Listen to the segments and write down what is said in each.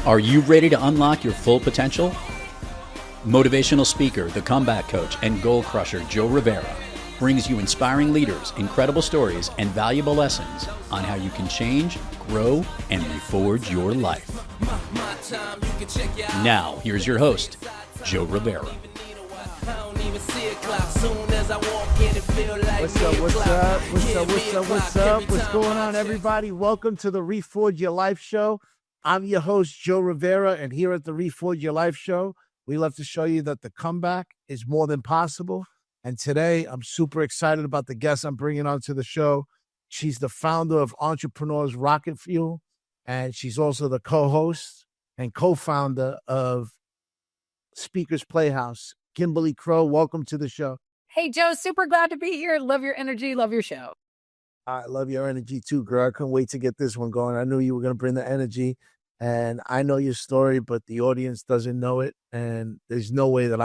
Are you ready to unlock your full potential? Motivational speaker, the comeback coach, and goal crusher Joe Rivera brings you inspiring leaders, incredible stories, and valuable lessons on how you can change, grow, and reforge your life. Now, here's your host, Joe Rivera. What's up? What's going on, everybody? Welcome to the Reforge Your Life Show. I'm your host, Joe Rivera, and here at the Reforge Your Life Show, we love to show you that the comeback is more than possible. And today, I'm super excited about the guest I'm bringing onto the show. She's the founder of Entrepreneurs Rocket Fuel, and she's also the co-host and co-founder of Speakers Playhouse. Kimberly Crow, welcome to the show. Hey, Joe, super glad to be here. Love your energy. Love your show. I love your energy too, girl. I couldn't wait to get this one going. I knew you were going to bring the energy, and I know your story, but the audience doesn't know it. And there's no way that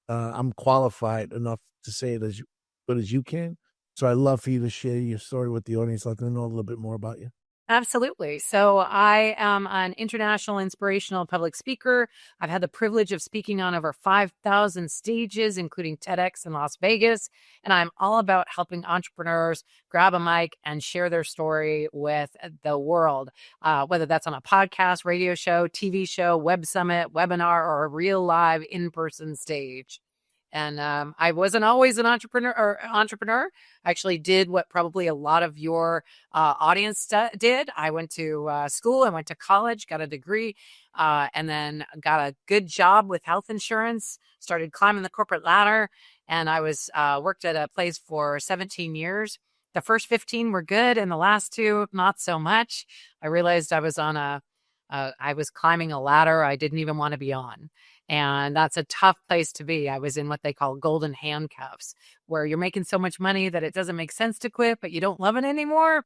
I'm qualified enough to say it as good as you can. So I'd love for you to share your story with the audience, let them know a little bit more about you. Absolutely. So I am an international inspirational public speaker. I've had the privilege of speaking on over 5,000 stages, including TEDx in Las Vegas. And I'm all about helping entrepreneurs grab a mic and share their story with the world, whether that's on a podcast, radio show, TV show, web summit, webinar, or a real live in-person stage. And I wasn't always an entrepreneur. I actually did what probably a lot of your audience did. I went to school, I went to college, got a degree, and then got a good job with health insurance, started climbing the corporate ladder, and I was worked at a place for 17 years. The first 15 were good, and the last 2, not so much. I realized I was I was climbing a ladder I didn't even want to be on. And that's a tough place to be. I was in what they call golden handcuffs, where you're making so much money that it doesn't make sense to quit, but you don't love it anymore.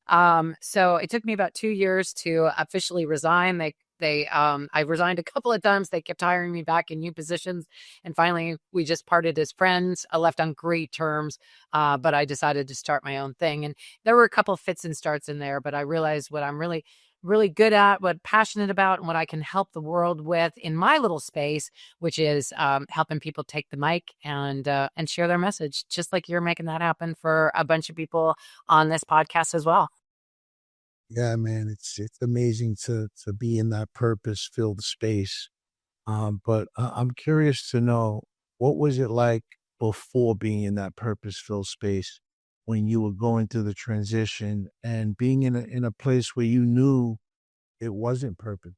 So it took me about 2 years to officially resign. I resigned a couple of times. They kept hiring me back in new positions. And finally, we just parted as friends. I left on great terms, but I decided to start my own thing. And there were a couple of fits and starts in there, but I realized what I'm really good at, what I'm passionate about, and what I can help the world with in my little space, which is helping people take the mic and share their message, just like you're making that happen for a bunch of people on this podcast as well. Yeah, man, it's amazing to be in that purpose-filled space. But I'm curious to know, what was it like before being in that purpose-filled space, when you were going through the transition and being in a place where you knew it wasn't purpose?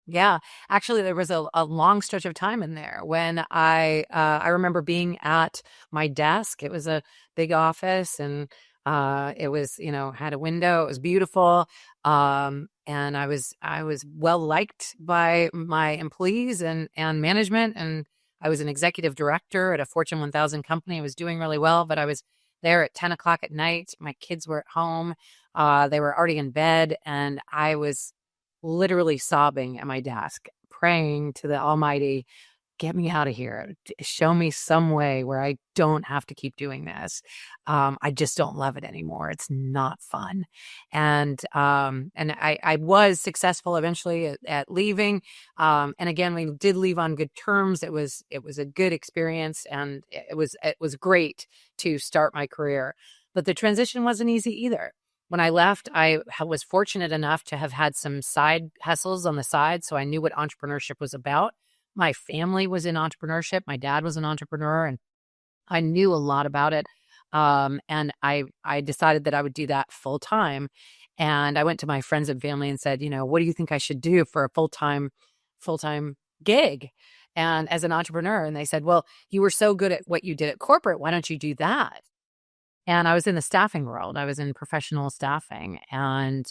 Yeah, actually, there was a long stretch of time in there when I remember being at my desk. It was a big office, and it was, had a window. It was beautiful, and I was well liked by my employees and management, and I was an executive director at a Fortune 1000 company. I was doing really well, but I was there at 10 o'clock at night. My kids were at home. They were already in bed, and I was literally sobbing at my desk, praying to the Almighty, get me out of here. Show me some way where I don't have to keep doing this. I just don't love it anymore. It's not fun. And I was successful eventually at leaving. And again, we did leave on good terms. It was a good experience, and it was great to start my career. But the transition wasn't easy either. When I left, I was fortunate enough to have had some side hustles on the side, so I knew what entrepreneurship was about. My family was in entrepreneurship. My dad was an entrepreneur, and I knew a lot about it. And I decided that I would do that full time. And I went to my friends and family and said, what do you think I should do for a full-time gig and as an entrepreneur? And they said, well, you were so good at what you did at corporate. Why don't you do that? And I was in the staffing world. I was in professional staffing, and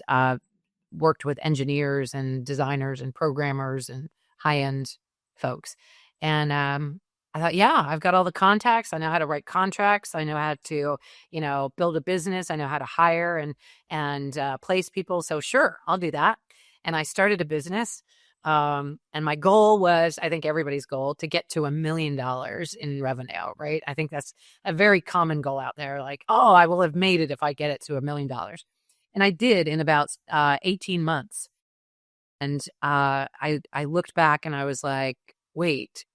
worked with engineers and designers and programmers and high-end folks. And I thought, yeah, I've got all the contacts. I know how to write contracts. I know how to, build a business. I know how to hire and place people. So sure, I'll do that. And I started a business. And my goal was, I think everybody's goal, to get to $1 million in revenue, right? I think that's a very common goal out there. Like, oh, I will have made it if I get it to $1 million. And I did in about 18 months. And I looked back and I was like, wait,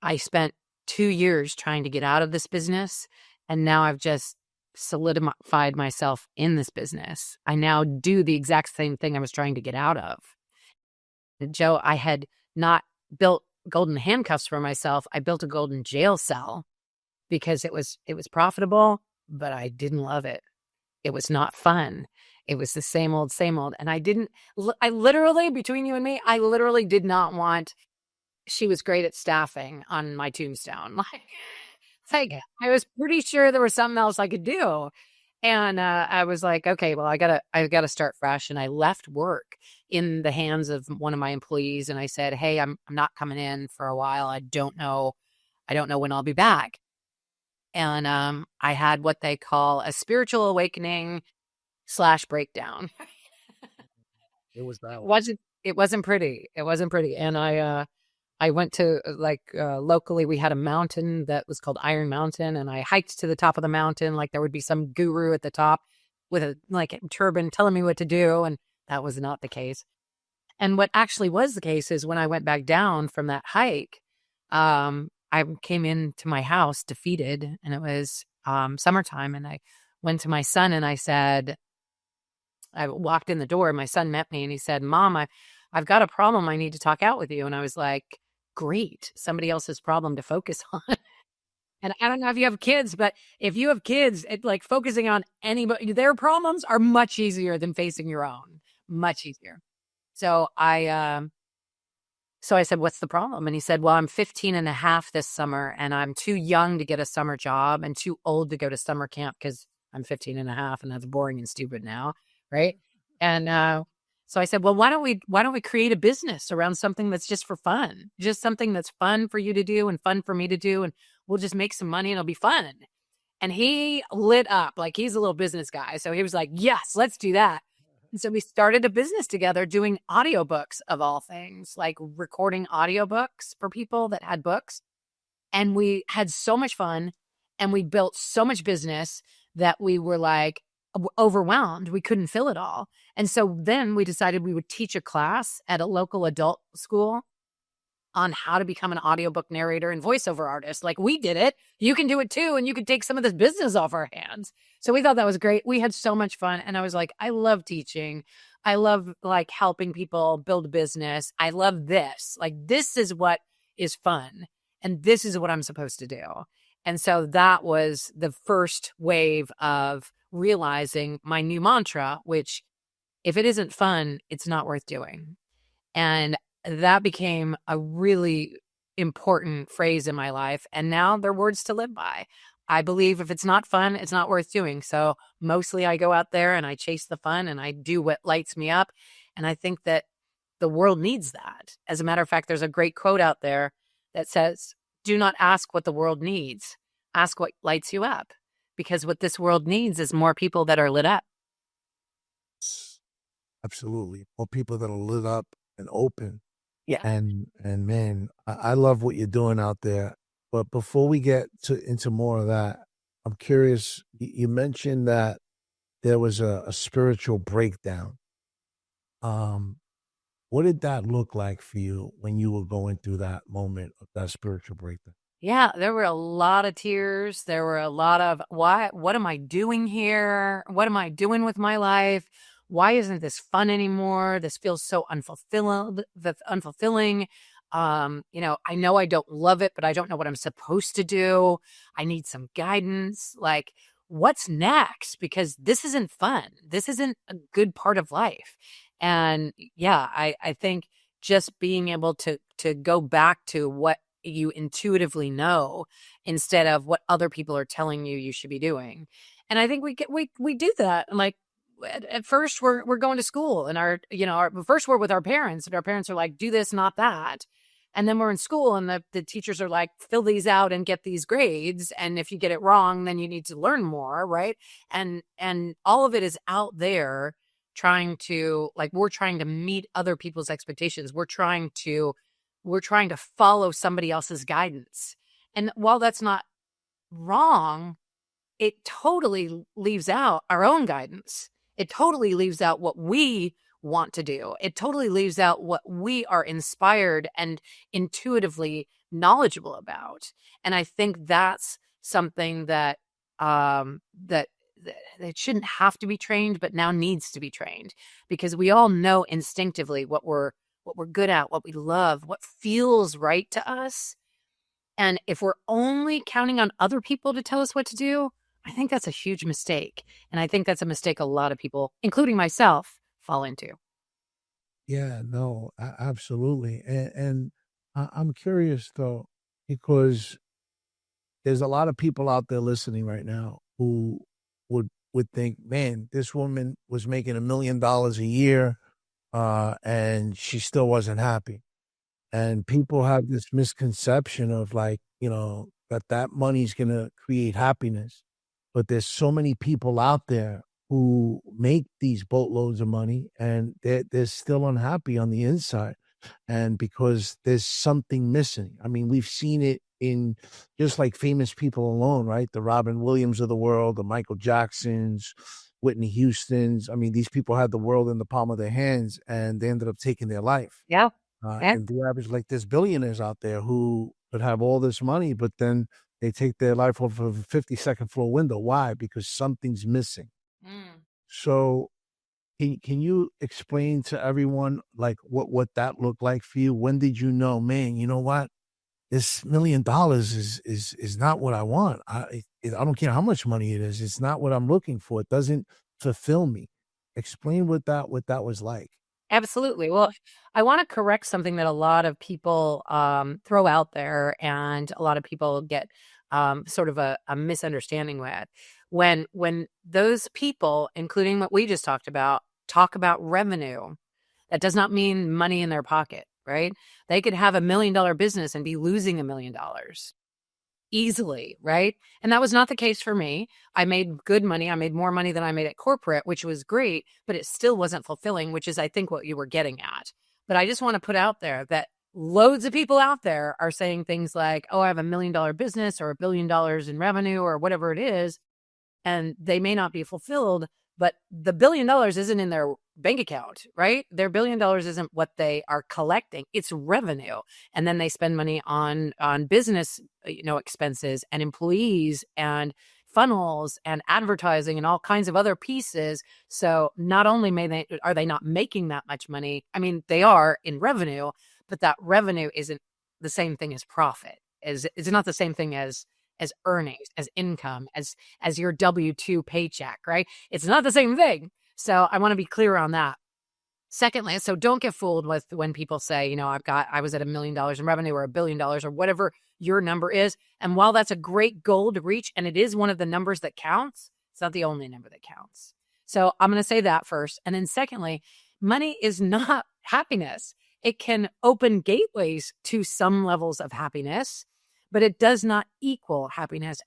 I spent 2 years trying to get out of this business, and now I've just solidified myself in this business. I now do the exact same thing I was trying to get out of. And Joe, I had not built golden handcuffs for myself. I built a golden jail cell because it was profitable, but I didn't love it. It was not fun. It was the same old, same old. And I literally, between you and me, I literally did not want, she was great at staffing on my tombstone. Like I was pretty sure there was something else I could do. And I was like, okay, well, I gotta start fresh. And I left work in the hands of one of my employees. And I said, hey, I'm not coming in for a while. I don't know when I'll be back. And I had what they call a spiritual awakening / breakdown. It was that one. It wasn't pretty. It wasn't pretty. And I went to locally, we had a mountain that was called Iron Mountain, and I hiked to the top of the mountain. Like there would be some guru at the top with a turban telling me what to do. And that was not the case. And what actually was the case is when I went back down from that hike, I came into my house defeated, and it was summertime. And I went to my son and I said, I walked in the door, and my son met me and he said, Mom, I've got a problem. I need to talk out with you. And I was like, great, somebody else's problem to focus on. And I don't know if you have kids, but if you have kids, like focusing on anybody, their problems are much easier than facing your own, much easier. So I said, what's the problem? And he said, well, I'm 15 and a half this summer, and I'm too young to get a summer job and too old to go to summer camp because I'm 15 and a half, and that's boring and stupid now. Right. And so I said, well, why don't we create a business around something that's just for fun, just something that's fun for you to do and fun for me to do. And we'll just make some money and it'll be fun. And he lit up, like he's a little business guy. So he was like, yes, let's do that. And so we started a business together doing audiobooks of all things, like recording audiobooks for people that had books. And we had so much fun, and we built so much business that we were like overwhelmed. We couldn't fill it all. And so then we decided we would teach a class at a local adult school on how to become an audiobook narrator and voiceover artist. Like we did it. You can do it too. And you can take some of this business off our hands. So we thought that was great. We had so much fun. And I was like, I love teaching. I love like helping people build a business. I love this. Like this is what is fun. And this is what I'm supposed to do. And so that was the first wave of realizing my new mantra, which if it isn't fun, it's not worth doing. And that became a really important phrase in my life. And now they're words to live by. I believe if it's not fun, it's not worth doing. So mostly I go out there and I chase the fun and I do what lights me up. And I think that the world needs that. As a matter of fact, there's a great quote out there that says, do not ask what the world needs. Ask what lights you up. Because what this world needs is more people that are lit up. Absolutely. More people that are lit up and open. Yeah. And man, I love what you're doing out there. But before we get into more of that, I'm curious. You mentioned that there was a spiritual breakdown. What did that look like for you when you were going through that moment of that spiritual breakdown? Yeah, there were a lot of tears. There were a lot of, what am I doing here? What am I doing with my life? Why isn't this fun anymore? This feels so unfulfilling. I know I don't love it, but I don't know what I'm supposed to do. I need some guidance. Like, what's next? Because this isn't fun. This isn't a good part of life. And yeah, I think just being able to go back to what you intuitively know instead of what other people are telling you should be doing. And I think we do that. Like at first we're going to school and first we're with our parents, and our parents are like, do this, not that. And then we're in school and the teachers are like, fill these out and get these grades. And if you get it wrong, then you need to learn more. Right. And all of it is out there we're trying to meet other people's expectations. We're trying to follow somebody else's guidance. And while that's not wrong, it totally leaves out our own guidance. It totally leaves out what we want to do. It totally leaves out what we are inspired and intuitively knowledgeable about. And I think that's something that that it shouldn't have to be trained, but now needs to be trained, because we all know instinctively what we're good at, what we love, what feels right to us. And if we're only counting on other people to tell us what to do, I think that's a huge mistake. And I think that's a mistake a lot of people, including myself, fall into. Yeah, no, absolutely. And I'm curious though, because there's a lot of people out there listening right now who would think, man, this woman was making $1 million a year, and she still wasn't happy. And people have this misconception of like, that money's gonna create happiness. But there's so many people out there who make these boatloads of money and they're still unhappy on the inside. And because there's something missing. I mean, we've seen it in just like famous people alone, right? The Robin Williams of the world, the Michael Jacksons, Whitney Houstons. I mean, these people had the world in the palm of their hands and they ended up taking their life. Yeah. And the average, like there's billionaires out there who could have all this money, but then they take their life off of a 52nd floor window. Why? Because something's missing. Mm. So can you explain to everyone like what that looked like for you? When did you know, man, you know what? This $1 million is not what I want. I don't care how much money it is. It's not what I'm looking for. It doesn't fulfill me. Explain what that was like. Absolutely. Well, I want to correct something that a lot of people throw out there, and a lot of people get sort of a misunderstanding with. When those people, including what we just talked about, talk about revenue, that does not mean money in their pocket, right? They could have $1 million business and be losing $1 million easily, right? And that was not the case for me. I made good money. I made more money than I made at corporate, which was great, but it still wasn't fulfilling, which is, I think, what you were getting at. But I just want to put out there that loads of people out there are saying things like, oh, I have $1 million business or $1 billion in revenue or whatever it is, and they may not be fulfilled, but the $1 billion isn't in their bank account, right? Their $1 billion isn't what they are collecting. It's revenue. And then they spend money on business, expenses and employees and funnels and advertising and all kinds of other pieces. So not only are they not making that much money, I mean, they are in revenue, but that revenue isn't the same thing as profit. It's not the same thing as earnings, as income, as your W-2 paycheck, right? It's not the same thing. So I want to be clear on that. Secondly, so don't get fooled with when people say, I was at $1 million in revenue or $1 billion or whatever your number is. And while that's a great goal to reach, and it is one of the numbers that counts, it's not the only number that counts. So I'm going to say that first. And then secondly, money is not happiness. It can open gateways to some levels of happiness, but it does not equal happiness.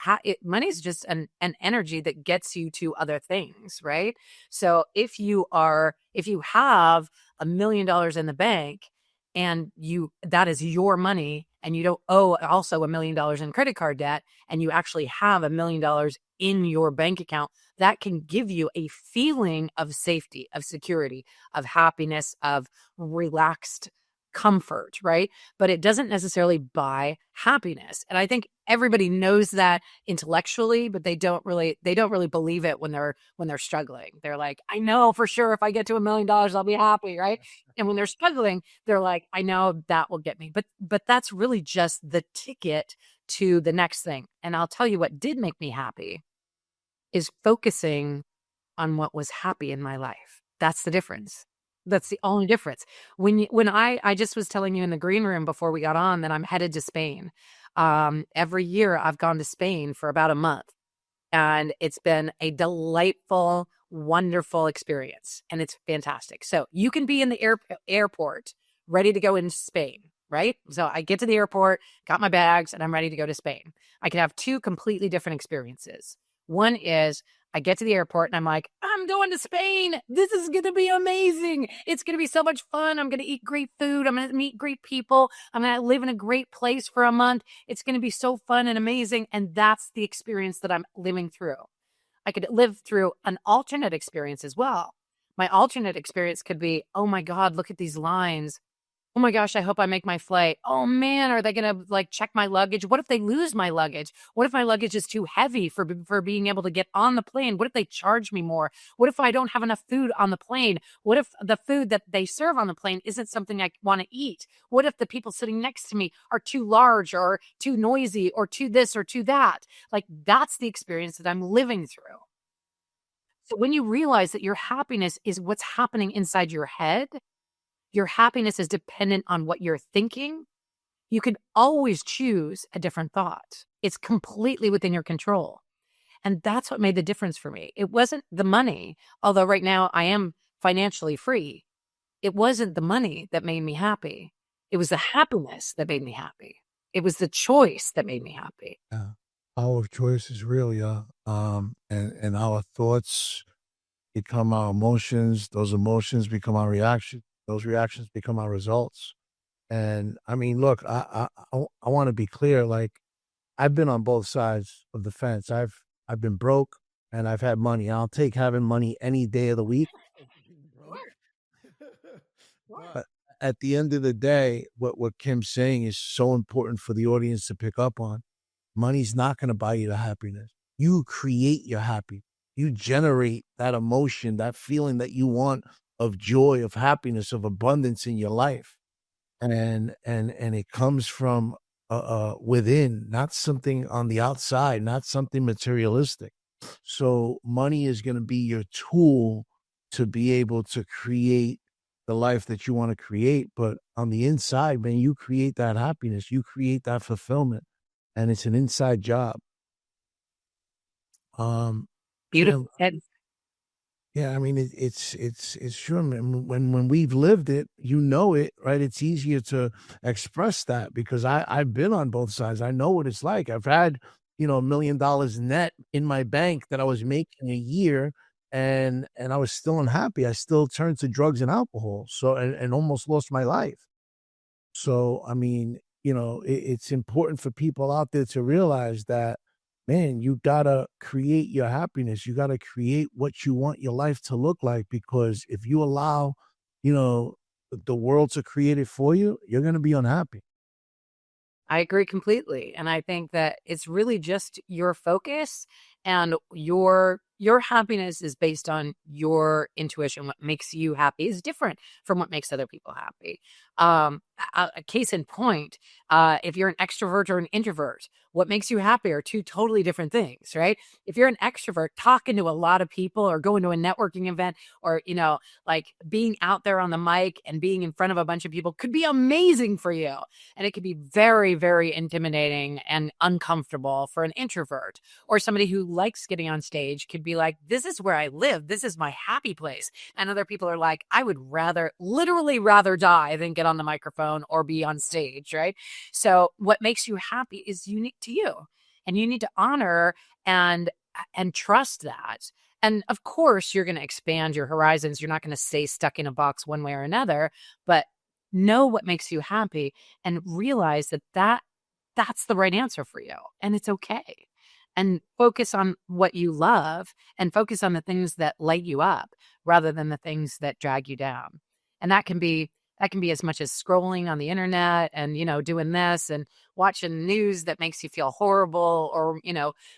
Money is just an energy that gets you to other things, right? So if you have $1 million in the bank and that is your money, and you don't owe also $1 million in credit card debt, and you actually have $1 million in your bank account, that can give you a feeling of safety, of security, of happiness, of relaxed comfort, right? But it doesn't necessarily buy happiness. And I think everybody knows that intellectually, but they don't really believe it when they're struggling. They're like, I know for sure if I get to $1 million, I'll be happy, right? And when they're struggling, they're like, I know that will get me. But that's really just the ticket to the next thing. And I'll tell you what did make me happy is focusing on what was happy in my life. That's the difference. That's the only difference. When I just was telling you in the green room before we got on that I'm headed to Spain. Every year I've gone to Spain for about a month, and it's been a delightful, wonderful experience, and it's fantastic. So you can be in the airport ready to go into Spain, right? So I get to the airport, got my bags, and I'm ready to go to Spain. I can have two completely different experiences. One is I get to the airport and I'm like, I'm going to Spain. This is going to be amazing. It's going to be so much fun. I'm going to eat great food. I'm going to meet great people. I'm going to live in a great place for a month. It's going to be so fun and amazing. And that's the experience that I'm living through. I could live through an alternate experience as well. My alternate experience could be, oh my God, look at these lines. Oh my gosh, I hope I make my flight. Oh man, are they going to like check my luggage? What if they lose my luggage? What if my luggage is too heavy for being able to get on the plane? What if they charge me more? What if I don't have enough food on the plane? What if the food that they serve on the plane isn't something I want to eat? What if the people sitting next to me are too large or too noisy or too this or too that? Like that's the experience that I'm living through. So when you realize that your happiness is what's happening inside your head, your happiness is dependent on what you're thinking, you can always choose a different thought. It's completely within your control. And that's what made the difference for me. It wasn't the money, although right now I am financially free. It wasn't the money that made me happy. It was the happiness that made me happy. It was the choice that made me happy. Yeah. Power of choice is real, yeah. And our thoughts become our emotions. Those emotions become our reactions. Those reactions become our results. And I mean, look, I want to be clear. Like, I've been on both sides of the fence. I've been broke and I've had money. I'll take having money any day of the week. But at the end of the day, what Kim's saying is so important for the audience to pick up on. Money's not going to buy you the happiness. You create your happiness. You generate that emotion, that feeling that you want of joy, of happiness, of abundance in your life. And it comes from within, not something on the outside, not something materialistic. So money is going to be your tool to be able to create the life that you want to create. But on the inside, man, you create that happiness, you create that fulfillment, and it's an inside job. Beautiful. Yeah, I mean it's true. When we've lived it, you know it, right? It's easier to express that because I've been on both sides. I know what it's like. I've had $1 million net in my bank that I was making a year, and I was still unhappy. I still turned to drugs and alcohol, so and almost lost my life. So I mean, it's important for people out there to realize that, man, you gotta create your happiness. You gotta create what you want your life to look like, because if you allow, the world to create it for you, you're gonna be unhappy. I agree completely. And I think that it's really just your focus and your happiness is based on your intuition. What makes you happy is different from what makes other people happy. A case in point, if you're an extrovert or an introvert, what makes you happy are two totally different things, right? If you're an extrovert, talking to a lot of people or going to a networking event or, like being out there on the mic and being in front of a bunch of people could be amazing for you. And it could be very, very intimidating and uncomfortable for an introvert, or somebody who likes getting on stage could be like, this is where I live. This is my happy place. And other people are like, I would literally rather die than get on the microphone or be on stage, right? So what makes you happy is unique to you, and you need to honor and trust that. And of course, you're going to expand your horizons. You're not going to stay stuck in a box one way or another, but know what makes you happy and realize that that's the right answer for you, and it's okay. And focus on what you love and focus on the things that light you up rather than the things that drag you down. And that can be as much as scrolling on the internet and, doing this and watching news that makes you feel horrible, or,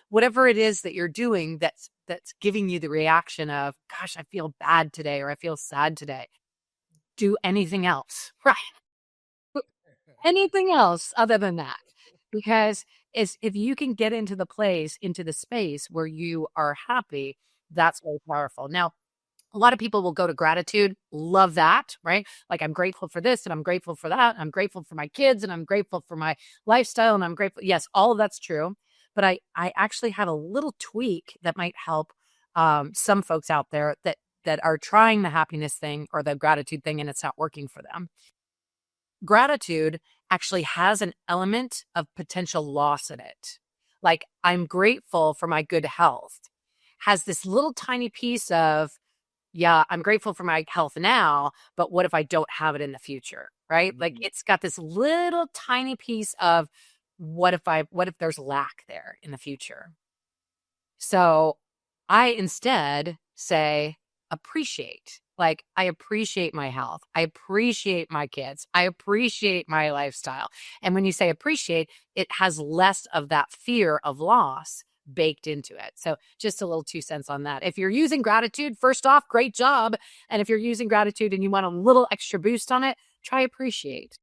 whatever it is that you're doing that's giving you the reaction of, gosh, I feel bad today, or I feel sad today. Do anything else, right? Anything else other than that. Because if you can get into the space where you are happy, that's very powerful. Now, a lot of people will go to gratitude. Love that, right? Like, I'm grateful for this and I'm grateful for that. I'm grateful for my kids and I'm grateful for my lifestyle and I'm grateful. Yes, all of that's true. But I actually have a little tweak that might help some folks out there that are trying the happiness thing or the gratitude thing and it's not working for them. Gratitude actually has an element of potential loss in it. Like, I'm grateful for my good health has this little tiny piece of, yeah, I'm grateful for my health now, but what if I don't have it in the future, right? Like, it's got this little tiny piece of what if there's lack there in the future? So I instead say, appreciate. Like, I appreciate my health. I appreciate my kids. I appreciate my lifestyle. And when you say appreciate, it has less of that fear of loss baked into it. So just a little 2 cents on that. If you're using gratitude, first off, great job. And if you're using gratitude and you want a little extra boost on it, try appreciate.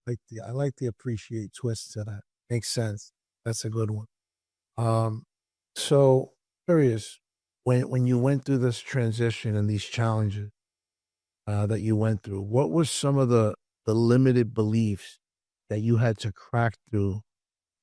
I like the appreciate twist to that. Makes sense. That's a good one. So curious, when you went through this transition and these challenges that you went through, what were some of the limited beliefs that you had to crack through,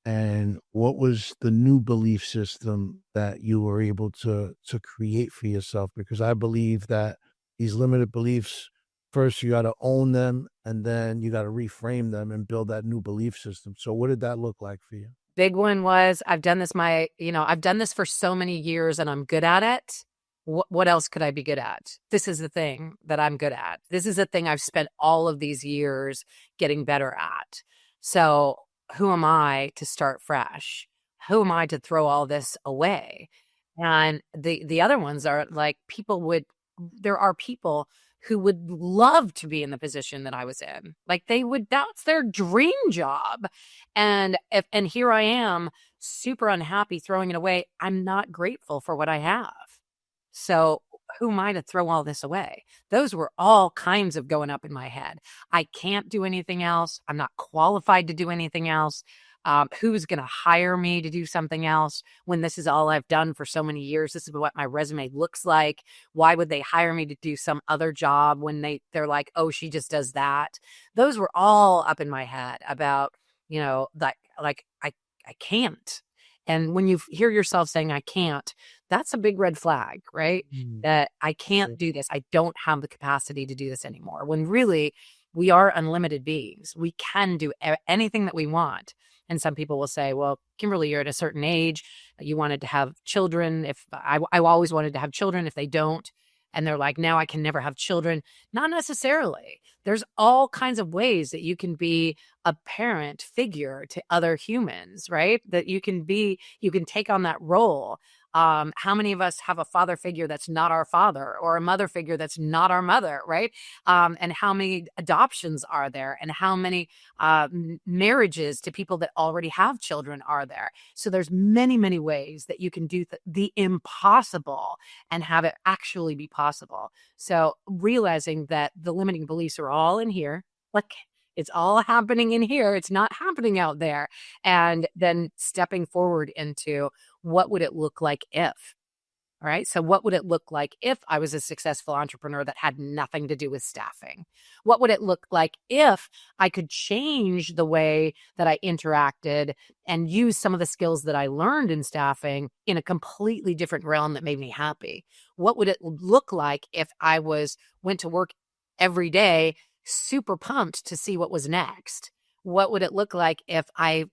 and what was the new belief system that you were able to create for yourself? Because I believe that these limited beliefs, first you got to own them, and then you got to reframe them and build that new belief system. So what did that look like for you? Big one was I've done this I've done this for so many years and I'm good at it. What else could I be good at? This is the thing that I'm good at. This is the thing I've spent all of these years getting better at. So who am I to start fresh? Who am I to throw all this away? And the other ones are like there are people who would love to be in the position that I was in. Like that's their dream job. And here I am, super unhappy, throwing it away. I'm not grateful for what I have. So who am I to throw all this away? Those were all kinds of going up in my head. I can't do anything else. I'm not qualified to do anything else. Who's going to hire me to do something else when this is all I've done for so many years? This is what my resume looks like. Why would they hire me to do some other job when they're like, oh, she just does that? Those were all up in my head about, I can't. And when you hear yourself saying, I can't, that's a big red flag, right? That I can't do this. I don't have the capacity to do this anymore. When really we are unlimited beings. We can do anything that we want. And some people will say, well, Kimberly, you're at a certain age. You wanted to have children. If I always wanted to have children, if they don't. And they're like, now I can never have children. Not necessarily. There's all kinds of ways that you can be a parent figure to other humans, right? That you can take on that role. How many of us have a father figure that's not our father, or a mother figure that's not our mother, right? And how many adoptions are there, and how many marriages to people that already have children are there? So there's many, many ways that you can do the impossible and have it actually be possible. So realizing that the limiting beliefs are all in here, like it's all happening in here. It's not happening out there. And then stepping forward into what would it look like if? All right. So what would it look like if I was a successful entrepreneur that had nothing to do with staffing? What would it look like if I could change the way that I interacted and use some of the skills that I learned in staffing in a completely different realm that made me happy? What would it look like if I went to work every day, super pumped to see what was next? What would it look like if I,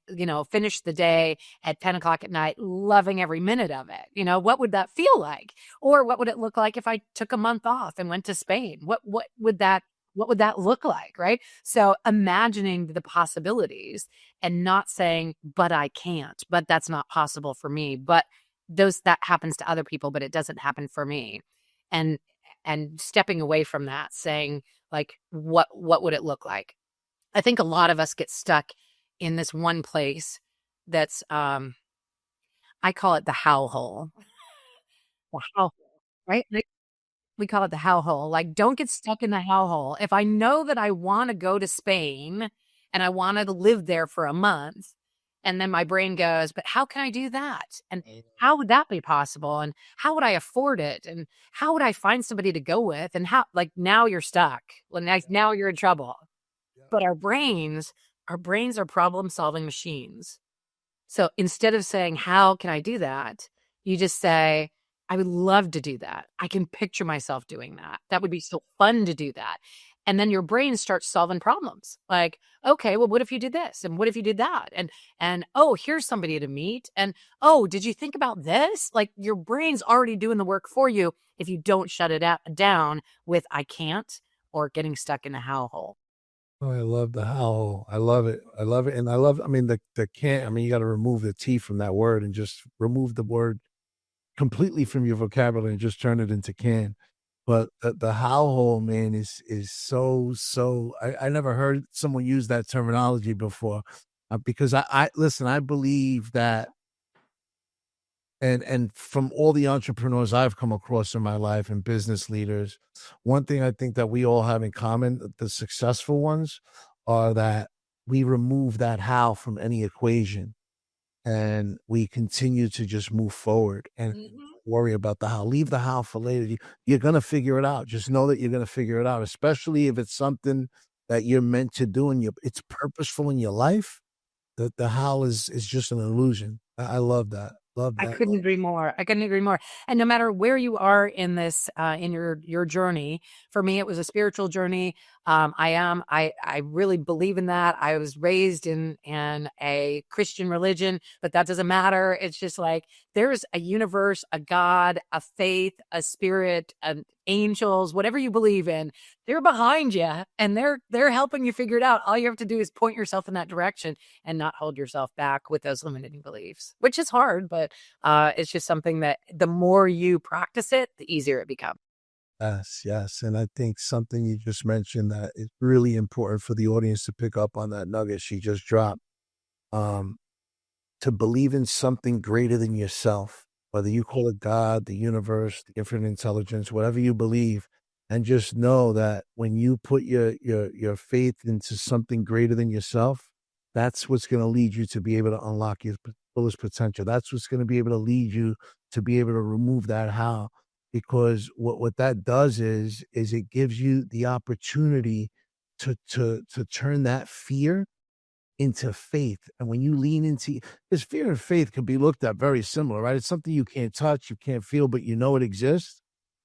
finished the day at 10 o'clock at night, loving every minute of it? What would that feel like? Or what would it look like if I took a month off and went to Spain? What would that look like? Right. So imagining the possibilities and not saying, but I can't, but that's not possible for me. But that happens to other people, but it doesn't happen for me. And stepping away from that, saying like, what would it look like? I think a lot of us get stuck in this one place that's, I call it the how hole. The how, right? We call it the how hole. Like, don't get stuck in the how hole. If I know that I want to go to Spain and I want to live there for a month, and then my brain goes, but how can I do that? And how would that be possible? And how would I afford it? And how would I find somebody to go with? And now you're stuck. Well, now you're in trouble. But our brains are problem-solving machines. So instead of saying, how can I do that? You just say, I would love to do that. I can picture myself doing that. That would be so fun to do that. And then your brain starts solving problems. Like, okay, well, what if you did this? And what if you did that? And oh, here's somebody to meet. And oh, did you think about this? Like, your brain's already doing the work for you if you don't shut it down with I can't or getting stuck in a how hole. Oh, I love the how. I love it. I love it. And I love, the can't, you got to remove the T from that word and just remove the word completely from your vocabulary and just turn it into can. But the how hole, man, is so. I never heard someone use that terminology before, because I listen. I believe that, and from all the entrepreneurs I've come across in my life and business leaders, one thing I think that we all have in common, the successful ones, are that we remove that how from any equation and we continue to just move forward and Mhm. worry about the how. Leave the how for later. You're going to figure it out. Just know that you're going to figure it out, especially if it's something that you're meant to do and it's purposeful in your life. The how is just an illusion. I love that. Love I that. couldn't agree more. I couldn't agree more. And no matter where you are in this, in your journey, for me, it was a spiritual journey. I really believe in that. I was raised in a Christian religion, but that doesn't matter. It's just like there's a universe, a God, a faith, a spirit, angels, whatever you believe in. They're behind you, and they're helping you figure it out. All you have to do is point yourself in that direction and not hold yourself back with those limiting beliefs, which is hard, but it's just something that the more you practice it, the easier it becomes. Yes, yes. And I think something you just mentioned that is really important for the audience to pick up on that nugget she just dropped. Um, to believe in something greater than yourself, whether you call it God, the universe, the infinite intelligence, whatever you believe, and just know that when you put your faith into something greater than yourself, that's what's going to lead you to be able to unlock your fullest potential. That's what's going to be able to lead you to be able to remove that how, because what that does is it gives you the opportunity to turn that fear into faith. And when you lean into, because fear and faith can be looked at very similar, right? It's something you can't touch, you can't feel, but you know it exists.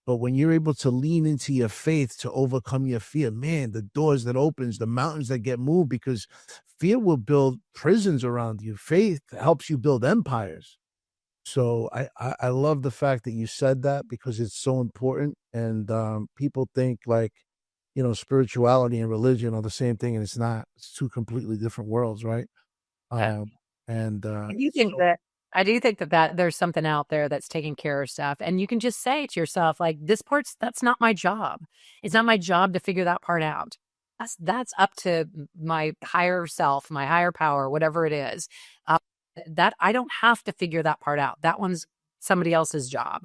But when you're able to lean into your faith to overcome your fear, man, the doors that opens, the mountains that get moved, because fear will build prisons around you. Faith helps you build empires. So I love the fact that you said that because it's so important. And people think like, spirituality and religion are the same thing, and it's not. It's two completely different worlds, right? Um, and I do think so that I do think that there's something out there that's taking care of stuff, and you can just say to yourself, like, "This part's that's not my job. It's not my job to figure that part out. That's up to my higher self, my higher power, whatever it is. Uh, that I don't have to figure that part out. That one's somebody else's job."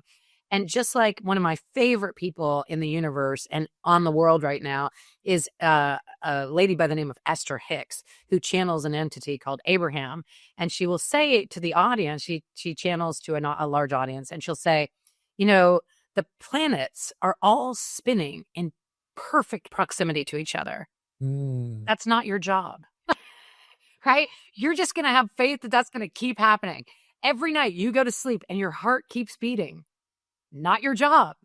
And just like one of my favorite people in the universe and on the world right now is a lady by the name of Esther Hicks, who channels an entity called Abraham, and she will say to the audience, she channels to a large audience, and she'll say, you know, the planets are all spinning in perfect proximity to each other. mm, That's not your job, right? You're just going to have faith that that's going to keep happening. Every night you go to sleep and your heart keeps beating. Not your job.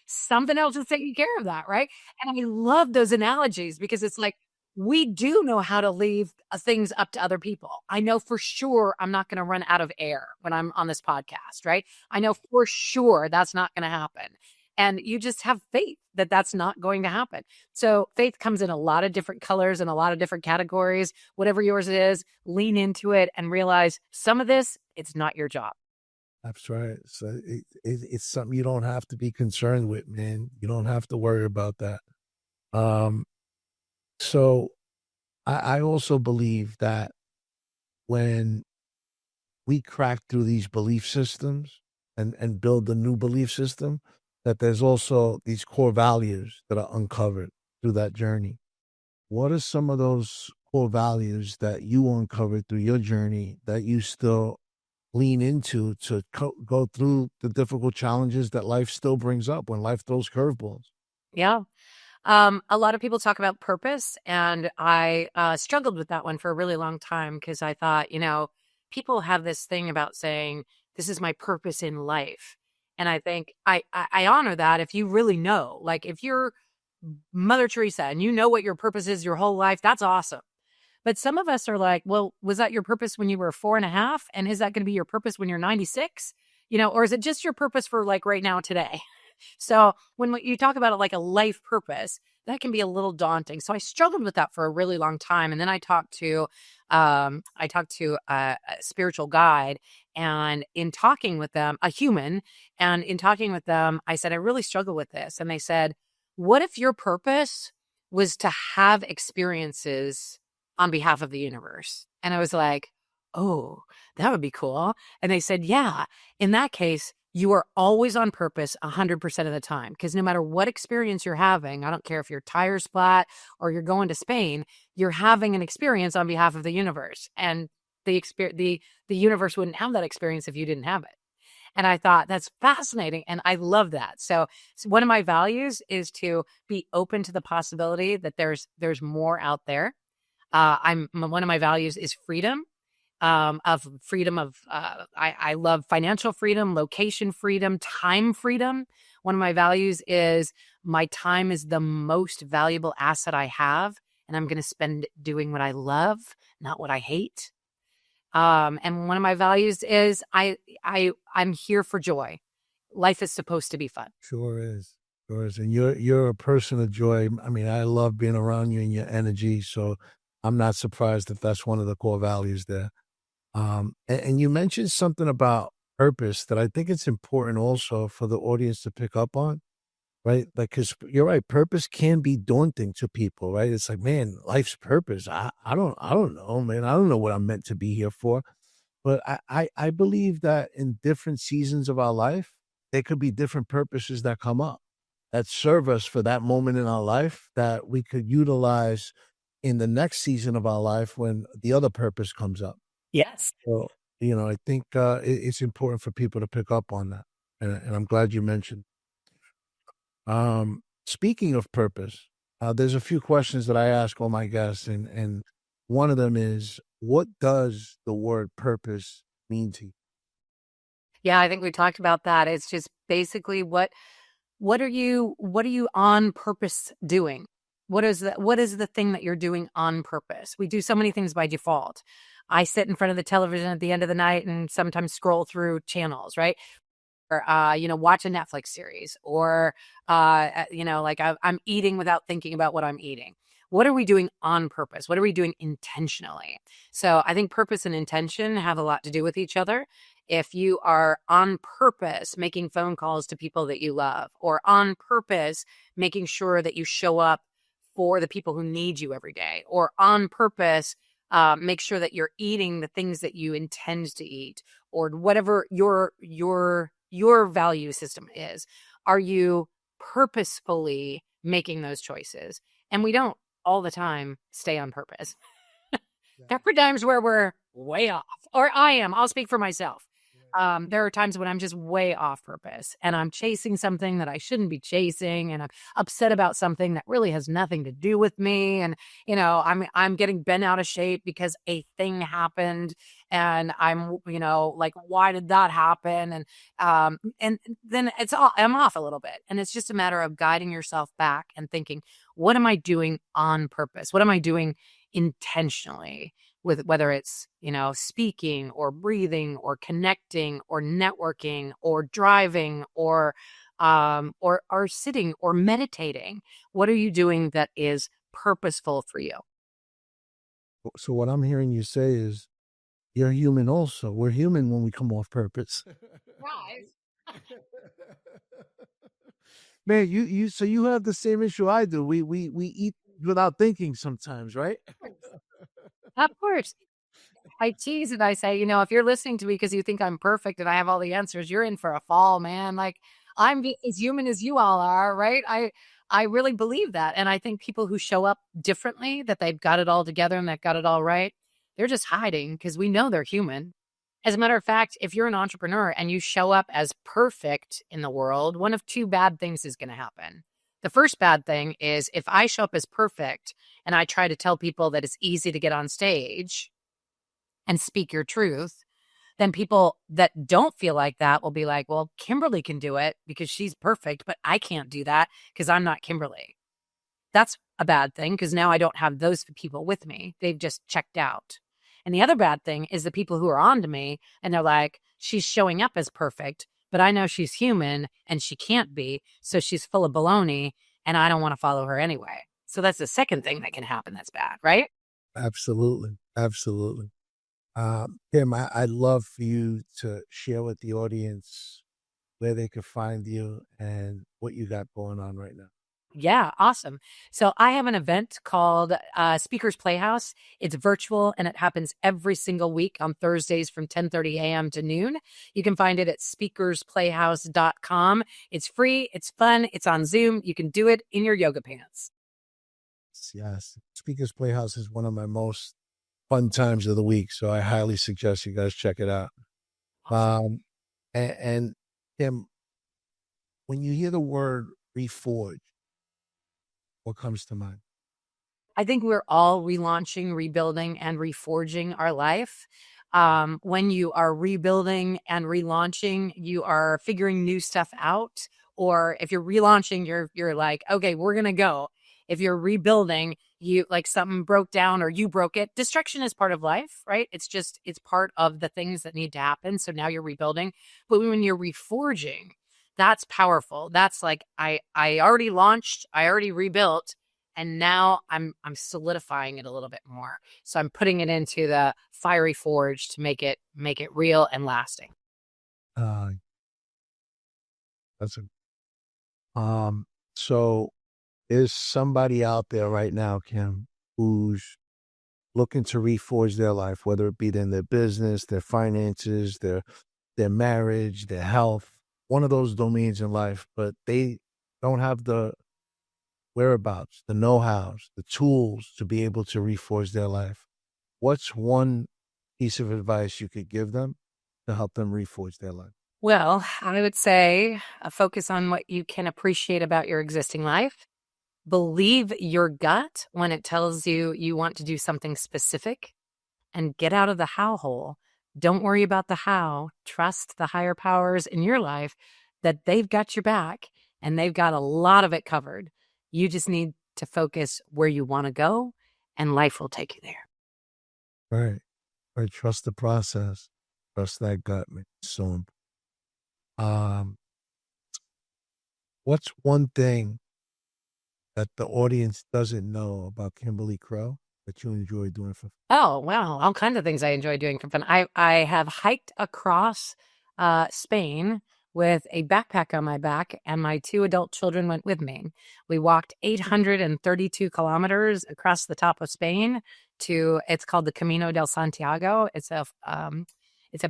Something else is taking care of that, right? And I love those analogies because it's like we do know how to leave things up to other people. I know for sure I'm not going to run out of air when I'm on this podcast, right? I know for sure that's not going to happen. And you just have faith that that's not going to happen. So faith comes in a lot of different colors and a lot of different categories. Whatever yours is, lean into it and realize some of this, it's not your job. that's right. So it's something you don't have to be concerned with, man. You don't have to worry about that. Um, so I also believe that when we crack through these belief systems and build a new belief system, that there's also these core values that are uncovered through that journey. What are some of those core values that you uncovered through your journey that you still lean into to go through the difficult challenges that life still brings up when life throws curveballs? Yeah. A lot of people talk about purpose, and I struggled with that one for a really long time because I thought, people have this thing about saying, "This is my purpose in life," and I think I honor that if you really know, like if you're Mother Teresa and you know what your purpose is your whole life, that's awesome. But some of us are like, well, was that your purpose when you were 4.5? And is that going to be your purpose when you're 96? Or is it just your purpose for like right now today? So when you talk about it like a life purpose, that can be a little daunting. So I struggled with that for a really long time. And then I talked to a spiritual guide, And in talking with them, a human, and in talking with them, I said, I really struggle with this. And they said, what if your purpose was to have experiences on behalf of the universe? And I was like, oh, that would be cool. And they said, yeah, in that case, you are always on purpose 100% of the time. Because no matter what experience you're having, I don't care if your tire's flat or you're going to Spain, you're having an experience on behalf of the universe. And the universe wouldn't have that experience if you didn't have it. And I thought that's fascinating. And I love that. So one of my values is to be open to the possibility that there's more out there. One of my values is freedom. I love financial freedom, location freedom, time freedom. One of my values is my time is the most valuable asset I have, and I'm going to spend it doing what I love, not what I hate. And one of my values is I'm here for joy. Life is supposed to be fun. Sure is. Sure is. And you're a person of joy. I mean, I love being around you and your energy. So I'm not surprised if that's one of the core values there. And you mentioned something about purpose that I think it's important also for the audience to pick up on, right? Like, cause you're right. Purpose can be daunting to people, right? It's like, man, life's purpose. I don't know, man. I don't know what I'm meant to be here for. But I believe that in different seasons of our life, there could be different purposes that come up that serve us for that moment in our life that we could utilize in the next season of our life when the other purpose comes up. Yes. So, I think it's important for people to pick up on that. And I'm glad you mentioned. Speaking of purpose, there's a few questions that I ask all my guests. And one of them is, what does the word purpose mean to you? Yeah, I think we talked about that. It's just basically what are you on purpose doing? What is the thing that you're doing on purpose? We do so many things by default. I sit in front of the television at the end of the night and sometimes scroll through channels, right? Or, watch a Netflix series, or, like I'm eating without thinking about what I'm eating. What are we doing on purpose? What are we doing intentionally? So I think purpose and intention have a lot to do with each other. If you are on purpose making phone calls to people that you love, or on purpose making sure that you show up for the people who need you every day, or on purpose make sure that you're eating the things that you intend to eat, or whatever your value system is. Are you purposefully making those choices? And we don't all the time stay on purpose. There are times where we're way off, or I am. I'll speak for myself. There are times when I'm just way off purpose and I'm chasing something that I shouldn't be chasing, and I'm upset about something that really has nothing to do with me. And, I'm getting bent out of shape because a thing happened, and I'm, like, why did that happen? And then I'm off a little bit, and it's just a matter of guiding yourself back and thinking, what am I doing on purpose? What am I doing intentionally? With whether it's, speaking or breathing or connecting or networking or driving or sitting or meditating. What are you doing that is purposeful for you? So what I'm hearing you say is, you're human also. We're human when we come off purpose. Right. Man, so you have the same issue I do. We eat without thinking sometimes, right? Of course. I tease and I say, if you're listening to me because you think I'm perfect and I have all the answers, you're in for a fall, man. Like, I'm as human as you all are, right? I really believe that. And I think people who show up differently, that they've got it all together and they've got it all right, they're just hiding because we know they're human. As a matter of fact, if you're an entrepreneur and you show up as perfect in the world, one of two bad things is going to happen. The first bad thing is if I show up as perfect and I try to tell people that it's easy to get on stage and speak your truth, then people that don't feel like that will be like, well, Kimberly can do it because she's perfect, but I can't do that because I'm not Kimberly. That's a bad thing because now I don't have those people with me. They've just checked out. And the other bad thing is the people who are on to me and they're like, she's showing up as perfect, but I know she's human and she can't be. So she's full of baloney and I don't want to follow her anyway. So that's the second thing that can happen that's bad, right? Absolutely. Absolutely. Kim, I'd love for you to share with the audience where they could find you and what you got going on right now. Yeah, awesome. So I have an event called Speakers Playhouse. It's virtual and it happens every single week on Thursdays from 10:30 a.m. to noon. You can find it at speakersplayhouse.com. It's free, it's fun, it's on Zoom. You can do it in your yoga pants. Yes. Speakers Playhouse is one of my most fun times of the week, so I highly suggest you guys check it out. Awesome. And Kim, when you hear the word reforge, what comes to mind? I think we're all relaunching, rebuilding, and reforging our life. When you are rebuilding and relaunching, you are figuring new stuff out. Or if you're relaunching, you're like, okay, we're gonna go. If you're rebuilding, you like something broke down or you broke it. Destruction is part of life, right? It's part of the things that need to happen. So now you're rebuilding. But when you're reforging, that's powerful. That's like I already launched, I already rebuilt, and now I'm solidifying it a little bit more. So I'm putting it into the fiery forge to make it real and lasting. Uh, that's so there's somebody out there right now, Kim, who's looking to reforge their life, whether it be in their business, their finances, their marriage, their health, one of those domains in life, but they don't have the whereabouts, the know-hows, the tools to be able to reforge their life. What's one piece of advice you could give them to help them reforge their life? Well, I would say focus on what you can appreciate about your existing life. Believe your gut when it tells you you want to do something specific, and get out of the how hole. Don't worry about the how. Trust the higher powers in your life that they've got your back and they've got a lot of it covered. You just need to focus where you want to go, and life will take you there. Right. Right. Trust the process. Trust that gut, man. So important. What's one thing that the audience doesn't know about Kimberly Crow that you enjoy doing for fun? Oh, wow. All kinds of things I enjoy doing for fun. I have hiked across Spain with a backpack on my back, and my 2 adult children went with me. We walked 832 kilometers across the top of Spain it's called the Camino del Santiago. It's a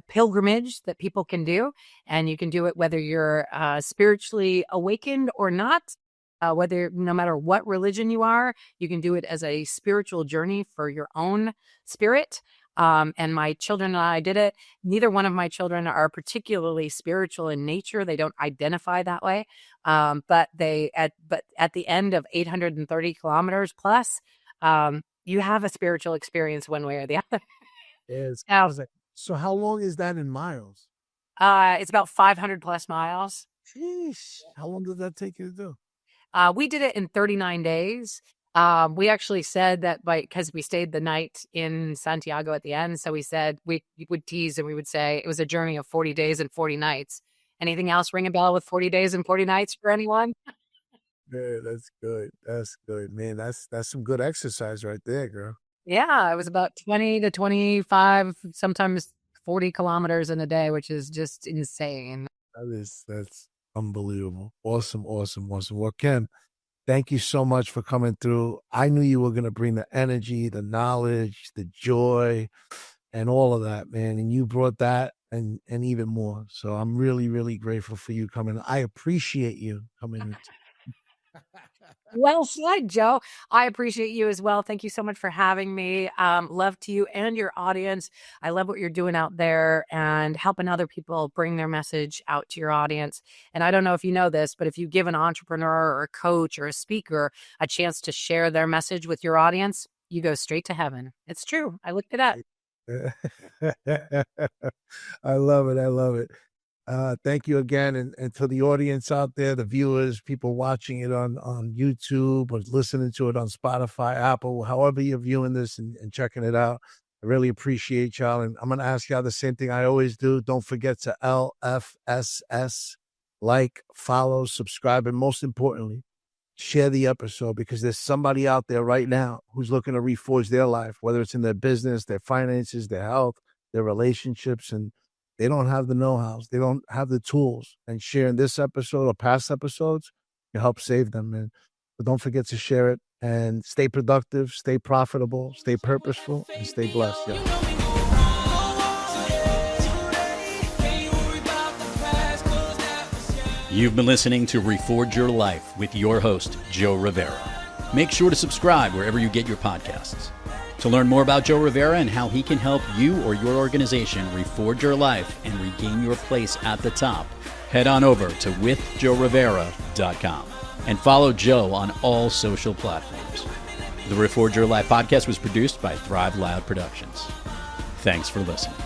pilgrimage that people can do, and you can do it whether you're spiritually awakened or not. No matter what religion you are, you can do it as a spiritual journey for your own spirit. And my children and I did it. Neither one of my children are particularly spiritual in nature. They don't identify that way. But at the end of 830 kilometers plus, you have a spiritual experience one way or the other. Yes. Yeah. So how long is that in miles? It's about 500 plus miles. Sheesh. How long did that take you to do? We did it in 39 days. We actually said that because we stayed the night in Santiago at the end. So we said we would tease and we would say it was a journey of 40 days and 40 nights. Anything else ring a bell with 40 days and 40 nights for anyone? Yeah, that's good. That's good, man. That's some good exercise right there, girl. Yeah, it was about 20 to 25, sometimes 40 kilometers in a day, which is just insane. That's unbelievable. Awesome, awesome, awesome. Well, Kim, thank you so much for coming through. I knew you were going to bring the energy, the knowledge, the joy, and all of that, man. And you brought that and even more. So I'm really, really grateful for you coming. I appreciate you coming in. Well said, Joe. I appreciate you as well. Thank you so much for having me. Love to you and your audience. I love what you're doing out there and helping other people bring their message out to your audience. And I don't know if you know this, but if you give an entrepreneur or a coach or a speaker a chance to share their message with your audience, you go straight to heaven. It's true. I looked it up. I love it. I love it. Thank you again. And to the audience out there, the viewers, people watching it on YouTube or listening to it on Spotify, Apple, however you're viewing this and checking it out. I really appreciate y'all. And I'm going to ask y'all the same thing I always do. Don't forget to LFSS, like, follow, subscribe, and most importantly, share the episode, because there's somebody out there right now who's looking to reforge their life, whether it's in their business, their finances, their health, their relationships, and they don't have the know-hows. They don't have the tools. And sharing this episode or past episodes can help save them. And but don't forget to share it and stay productive, stay profitable, stay purposeful, and stay blessed. Yeah. You've been listening to Reforge Your Life with your host, Joe Rivera. Make sure to subscribe wherever you get your podcasts. To learn more about Joe Rivera and how he can help you or your organization reforge your life and regain your place at the top, head on over to withjoerivera.com and follow Joe on all social platforms. The Reforge Your Life podcast was produced by Thrive Loud Productions. Thanks for listening.